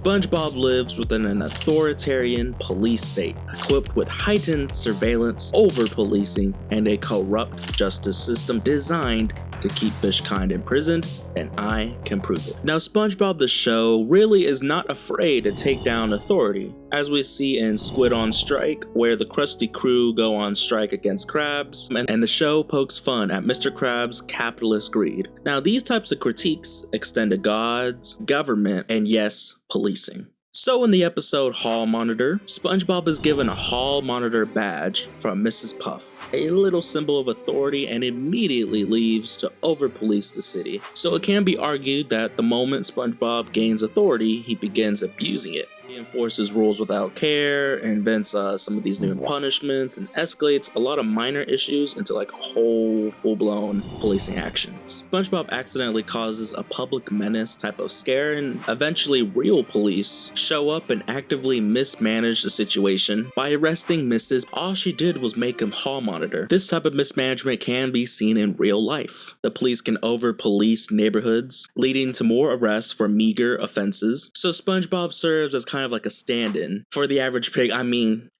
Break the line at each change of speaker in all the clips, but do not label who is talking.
SpongeBob lives within an authoritarian police state, equipped with heightened surveillance, over-policing, and a corrupt justice system designed to keep fish kind imprisoned, and I can prove it. Now, SpongeBob the show really is not afraid to take down authority, as we see in Squid on Strike, where the Krusty crew go on strike against Krabs, and the show pokes fun at Mr. Krabs' capitalist greed. Now, these types of critiques extend to gods, government, and yes, policing. So in the episode Hall Monitor, SpongeBob is given a Hall Monitor badge from Mrs. Puff, a little symbol of authority, and immediately leaves to over-police the city. So it can be argued that the moment SpongeBob gains authority, he begins abusing it. He enforces rules without care, invents some of these new punishments, and escalates a lot of minor issues into like whole full-blown policing actions. SpongeBob accidentally causes a public menace type of scare, and eventually real police show up and actively mismanage the situation by arresting Mrs. All she did was make him hall monitor. This type of mismanagement can be seen in real life. The police can over-police neighborhoods, leading to more arrests for meager offenses. So SpongeBob serves as kind of like a stand-in for the average pig,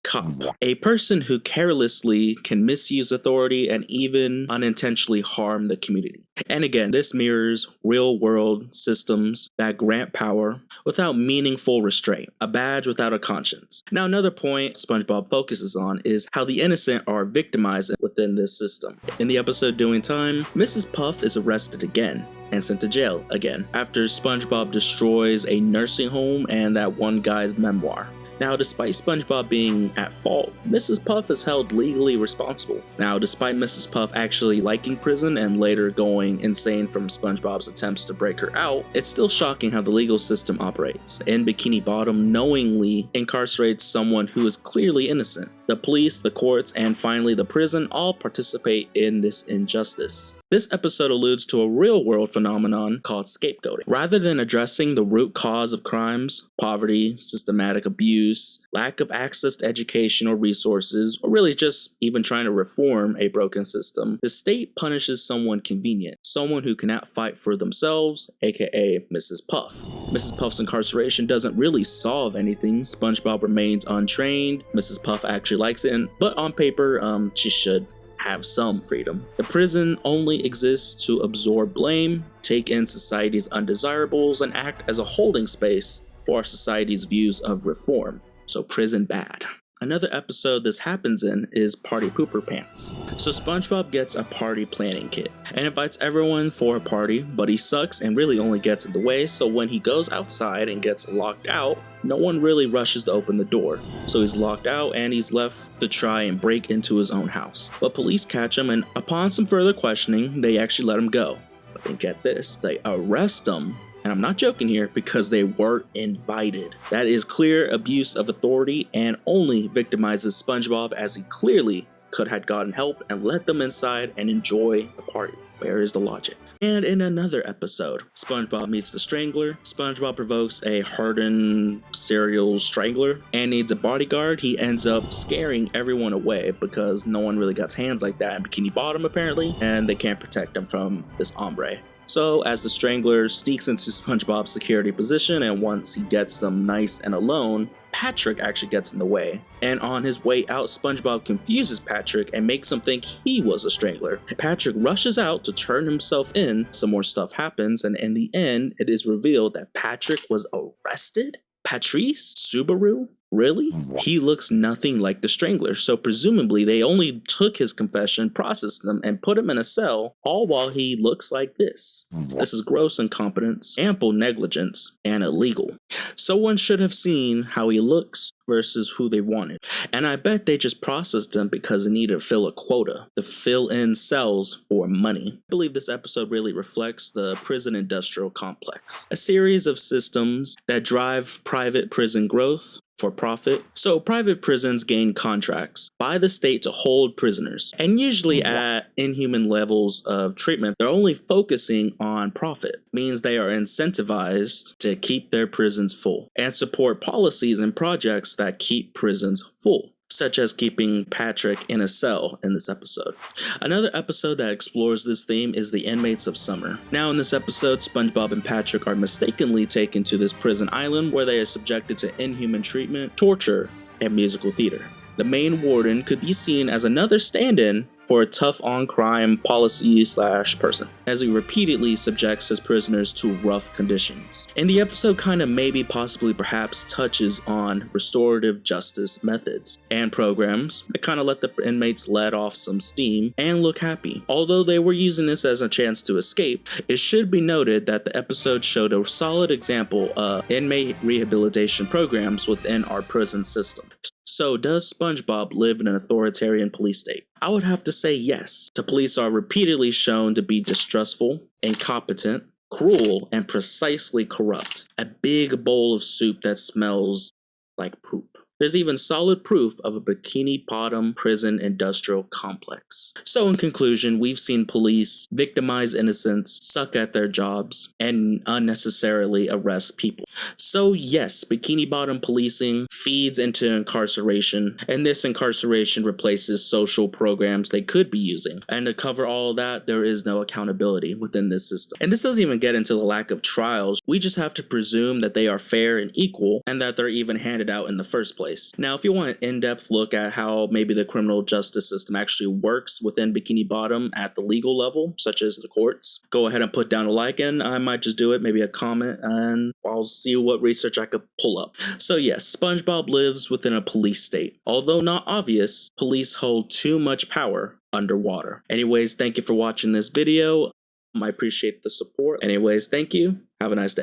cop. A person who carelessly can misuse authority and even unintentionally harm the community. And again, this mirrors real-world systems that grant power without meaningful restraint, a badge without a conscience. Now, another point SpongeBob focuses on is how the innocent are victimized within this system. In the episode Doing Time, Mrs. Puff is arrested again and sent to jail again after SpongeBob destroys a nursing home and that one guy's memoir. Now, despite SpongeBob being at fault, Mrs. Puff is held legally responsible. Now, despite Mrs. Puff actually liking prison and later going insane from SpongeBob's attempts to break her out, it's still shocking how the legal system operates. In Bikini Bottom knowingly incarcerates someone who is clearly innocent. The police, the courts, and finally the prison all participate in this injustice. This episode alludes to a real-world phenomenon called scapegoating. Rather than addressing the root cause of crimes, poverty, systematic abuse, lack of access to education or resources, or really just even trying to reform a broken system, the state punishes someone convenient, someone who cannot fight for themselves, aka Mrs. Puff. Mrs. Puff's incarceration doesn't really solve anything. SpongeBob remains untrained. Mrs. Puff actually likes it, but on paper, she should have some freedom. The prison only exists to absorb blame, take in society's undesirables, and act as a holding space for our society's views of reform. So prison bad. Another episode this happens in is Party Pooper Pants. So SpongeBob gets a party planning kit and invites everyone for a party, but he sucks and really only gets in the way, so when he goes outside and gets locked out, no one really rushes to open the door. So he's locked out and he's left to try and break into his own house. But police catch him, and upon some further questioning, they actually let him go. But then get this, they arrest him. And I'm not joking here, because they were invited. That is clear abuse of authority and only victimizes SpongeBob, as he clearly could have gotten help and let them inside and enjoy the party. Where is the logic? And in another episode, SpongeBob meets the Strangler. SpongeBob provokes a hardened serial strangler and needs a bodyguard. He ends up scaring everyone away because no one really got hands like that in Bikini Bottom apparently, and they can't protect him from this hombre. So as the Strangler sneaks into SpongeBob's security position, and once he gets them nice and alone, Patrick actually gets in the way. And on his way out, SpongeBob confuses Patrick and makes him think he was a Strangler. Patrick rushes out to turn himself in. Some more stuff happens, and in the end, it is revealed that Patrick was arrested? Patrice? Subaru? Really? He looks nothing like the Strangler, so presumably they only took his confession, processed him, and put him in a cell, all while he looks like this. This is gross incompetence, ample negligence, and illegal. Someone should have seen how he looks versus who they wanted. And I bet they just processed him because they needed to fill a quota, to fill in cells for money. I believe this episode really reflects the prison industrial complex, a series of systems that drive private prison growth for profit. So private prisons gain contracts by the state to hold prisoners, and usually at inhuman levels of treatment. They're only focusing on profit, means they are incentivized to keep their prisons full and support policies and projects that keep prisons full. such as keeping Patrick in a cell in this episode. Another episode that explores this theme is The Inmates of Summer. Now in this episode, SpongeBob and Patrick are mistakenly taken to this prison island where they are subjected to inhuman treatment, torture, and musical theater. The main warden could be seen as another stand-in for a tough-on-crime policy/person, as he repeatedly subjects his prisoners to rough conditions. And the episode kind of maybe possibly perhaps touches on restorative justice methods and programs that kind of let the inmates let off some steam and look happy. Although they were using this as a chance to escape, it should be noted that the episode showed a solid example of inmate rehabilitation programs within our prison system. So, does SpongeBob live in an authoritarian police state? I would have to say yes. The police are repeatedly shown to be distrustful, incompetent, cruel, and precisely corrupt. A big bowl of soup that smells like poop. There's even solid proof of a Bikini Bottom prison industrial complex. So in conclusion, we've seen police victimize innocents, suck at their jobs, and unnecessarily arrest people. So yes, Bikini Bottom policing feeds into incarceration, and this incarceration replaces social programs they could be using. And to cover all of that, there is no accountability within this system. And this doesn't even get into the lack of trials. We just have to presume that they are fair and equal, and that they're even handed out in the first place. Now, if you want an in-depth look at how maybe the criminal justice system actually works within Bikini Bottom at the legal level, such as the courts, go ahead and put down a like, and I might just do it, maybe a comment, and I'll see what research I could pull up. So yes, SpongeBob lives within a police state. Although not obvious, police hold too much power underwater. Anyways, thank you for watching this video. I appreciate the support. Anyways, thank you. Have a nice day.